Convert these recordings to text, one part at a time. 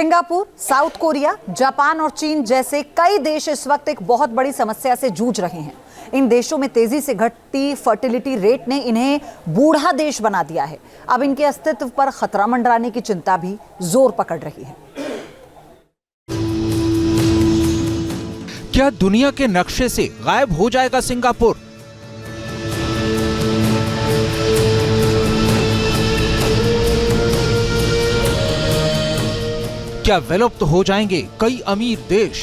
Singapore, south Korea, Japan और चीन जैसे कई देश इस वक्त एक बहुत बड़ी समस्या से जूझ रहे हैं। इन देशों में तेजी से घटती फर्टिलिटी रेट ने इन्हें बूढ़ा देश बना दिया है। अब इनके अस्तित्व पर खतरा मंडराने की चिंता भी जोर पकड़ रही है। क्या दुनिया के नक्शे से गायब हो जाएगा सिंगापुर? क्या विलुप्त हो जाएंगे कई अमीर देश?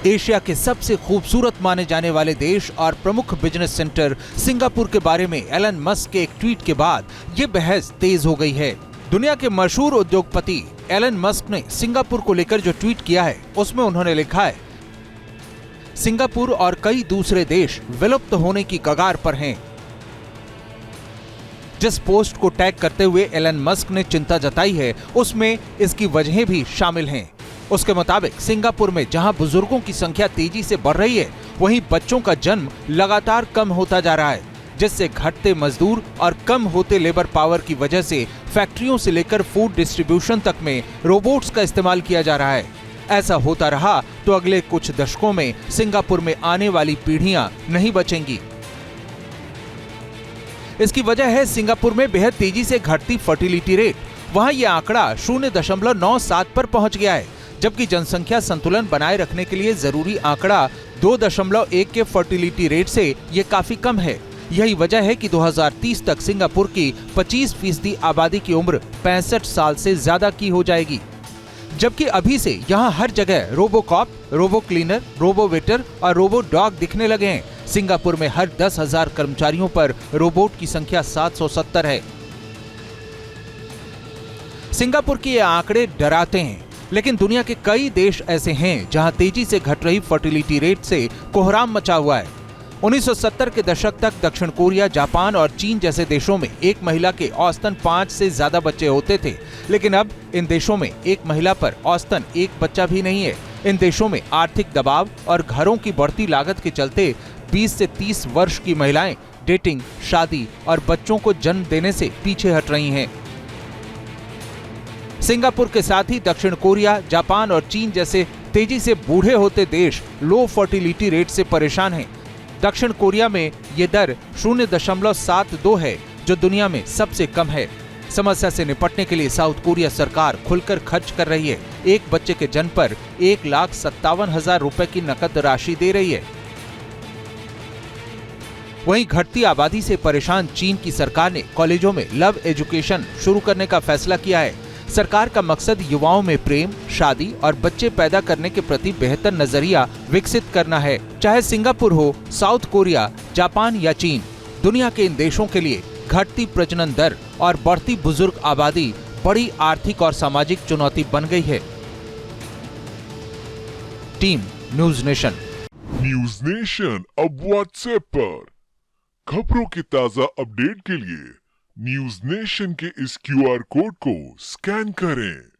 एशिया के सबसे खूबसूरत माने जाने वाले देश और प्रमुख बिजनेस सेंटर सिंगापुर के बारे में एलन मस्क के एक ट्वीट के बाद ये बहस तेज हो गई है। दुनिया के मशहूर उद्योगपति एलन मस्क ने सिंगापुर को लेकर जो ट्वीट किया है उसमें उन्होंने लिखा है, सिंगापुर और कई दूसरे देश विलुप्त होने की कगार पर हैं। जिस पोस्ट को टैग करते हुए एलन मस्क ने चिंता जताई है उसमें इसकी वजहें भी शामिल हैं। उसके मुताबिक सिंगापुर में जहां बुजुर्गों की संख्या तेजी से बढ़ रही है, वहीं बच्चों का जन्म लगातार कम होता जा रहा है, जिससे घटते मजदूर और कम होते लेबर पावर की वजह से फैक्ट्रियों से लेकर फूड डिस्ट्रीब्यूशन तक में रोबोट्स का इस्तेमाल किया जा रहा है। ऐसा होता रहा तो अगले कुछ दशकों में सिंगापुर में आने वाली पीढ़ियां नहीं बचेंगी। इसकी वजह है सिंगापुर में बेहद तेजी से घटती फर्टिलिटी रेट। वहां यह आंकड़ा 0.97 पर पहुंच गया है, जबकि जनसंख्या संतुलन बनाए रखने के लिए जरूरी आंकड़ा 2.1 के फर्टिलिटी रेट से ये काफी कम है। यही वजह है कि 2030 तक सिंगापुर की 25% आबादी की उम्र 65 साल से ज्यादा की हो जाएगी, जबकि अभी से यहाँ हर जगह robo cop, robo cleaner, robo waiter और रोबो डॉग दिखने लगे हैं। सिंगापुर में हर 10,000 कर्मचारियों पर रोबोट की संख्या 770 है। सिंगापुर के ये आंकड़े डराते हैं, लेकिन दुनिया के कई देश ऐसे हैं जहां तेजी से घट रही फर्टिलिटी रेट से कोहराम मचा हुआ है। 1970 के दशक तक दक्षिण कोरिया, जापान और चीन जैसे देशों में एक महिला के औसतन 5 से ज्यादा बच्चे होते थे, लेकिन अब इन देशों में एक महिला पर औसतन एक बच्चा भी नहीं है। इन देशों में आर्थिक दबाव और घरों की बढ़ती लागत के चलते 20 से 30 वर्ष की महिलाएं डेटिंग, शादी और बच्चों को जन्म देने से पीछे हट रही हैं। सिंगापुर के साथ ही दक्षिण कोरिया, जापान और चीन जैसे तेजी से बूढ़े होते देश लो फर्टिलिटी रेट से परेशान हैं। दक्षिण कोरिया में ये दर 0.72 है, जो दुनिया में सबसे कम है। समस्या से निपटने के लिए साउथ कोरिया सरकार खुलकर खर्च कर रही है। एक बच्चे के जन्म पर 1,57,000 रुपए की नकद राशि दे रही है। वहीं घटती आबादी से परेशान चीन की सरकार ने कॉलेजों में लव एजुकेशन शुरू करने का फैसला किया है। सरकार का मकसद युवाओं में प्रेम, शादी और बच्चे पैदा करने के प्रति बेहतर नजरिया विकसित करना है। चाहे सिंगापुर हो, साउथ कोरिया, जापान या चीन, दुनिया के इन देशों के लिए घटती प्रजनन दर और बढ़ती बुजुर्ग आबादी बड़ी आर्थिक और सामाजिक चुनौती बन गई है। Team news nation. News nation अब व्हाट्सएप पर खबरों की ताजा अपडेट के लिए न्यूज नेशन के इस QR कोड को स्कैन करें।